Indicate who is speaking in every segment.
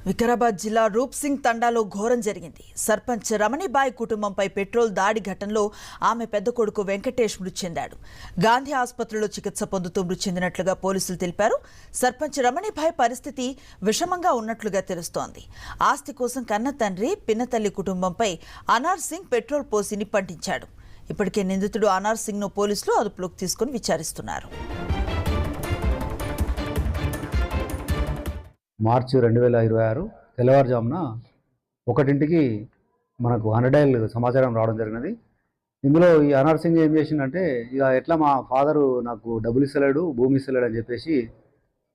Speaker 1: వికారాబాద్ జిల్లా రూప్ సింగ్ తండాలో ఘోరం జరిగింది. సర్పంచ్ రమణిబాయి కుటుంబంపై పెట్రోల్ దాడి ఘటనలో ఆమె పెద్ద కొడుకు వెంకటేష్ మృతి చెందాడు. గాంధీ ఆసుపత్రిలో చికిత్స పొందుతూ మృతి చెందినట్లుగా పోలీసులు తెలిపారు. సర్పంచ్ రమణిబాయి పరిస్థితి విషమంగా ఉన్నట్లుగా తెలుస్తోంది. ఆస్తి కోసం కన్న తండ్రి పిన్నతల్లి కుటుంబంపై అనార్ సింగ్ పెట్రోల్ పోసి నిప్పంటించాడు. ఇప్పటికే నిందితుడు అనార్ సింగ్ను పోలీసులు అదుపులోకి తీసుకుని విచారిస్తున్నారు.
Speaker 2: మార్చి 2026 తెల్లవారుజామున 1ంటికి మనకు 100 డయల్ సమాచారం రావడం జరిగినది. ఇందులో ఈ అనార్ సింగ్ ఏం చేసిందంటే, ఇక ఎట్లా మా ఫాదరు నాకు డబ్బులు ఇస్తలేడు, భూమి ఇస్తలేడు అని చెప్పేసి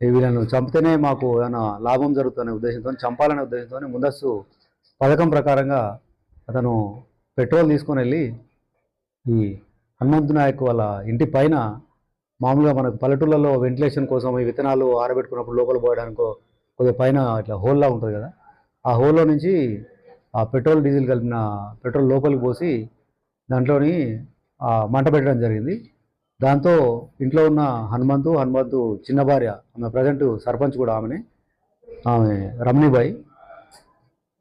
Speaker 2: వీళ్ళను చంపితేనే మాకు ఏమైనా లాభం జరుగుతుందనే ఉద్దేశంతో, చంపాలనే ఉద్దేశంతో ముందస్తు పథకం ప్రకారంగా అతను పెట్రోల్ తీసుకొని వెళ్ళి ఈ హనుమంతు నాయక్ వాళ్ళ ఇంటి పైన, మామూలుగా మనకు పల్లెటూళ్ళలో వెంటిలేషన్ కోసం ఈ విత్తనాలు ఆరబెట్టుకున్నప్పుడు లోపల పోయడానికో కొద్దిగా పైన ఇట్లా హోల్లా ఉంటుంది కదా, ఆ హోల్లో నుంచి ఆ పెట్రోల్ డీజిల్ కలిపిన పెట్రోల్ లోపలికి పోసి దాంట్లోని మంట పెట్టడం జరిగింది. దాంతో ఇంట్లో ఉన్న హనుమంతు చిన్న భార్య, ఆమె ప్రజెంట్ సర్పంచ్ కూడా ఆమె రమణిబాయి,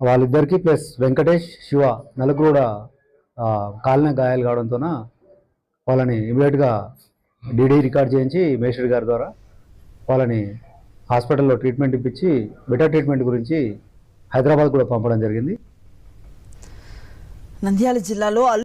Speaker 2: వాళ్ళిద్దరికీ ప్లస్ వెంకటేష్, శివ నలుగురు కూడా కాలిన గాయాలు కావడంతో వాళ్ళని ఇమీడియట్గా డీడీ రికార్డ్ చేయించి మేస్టర్ గారి ద్వారా వాళ్ళని హాస్పిటల్లో ట్రీట్మెంట్ ఇప్పించి బెటర్ ట్రీట్మెంట్ గురించి హైదరాబాద్ కూడా పంపడం జరిగింది.
Speaker 1: నంద్యాల జిల్లాలో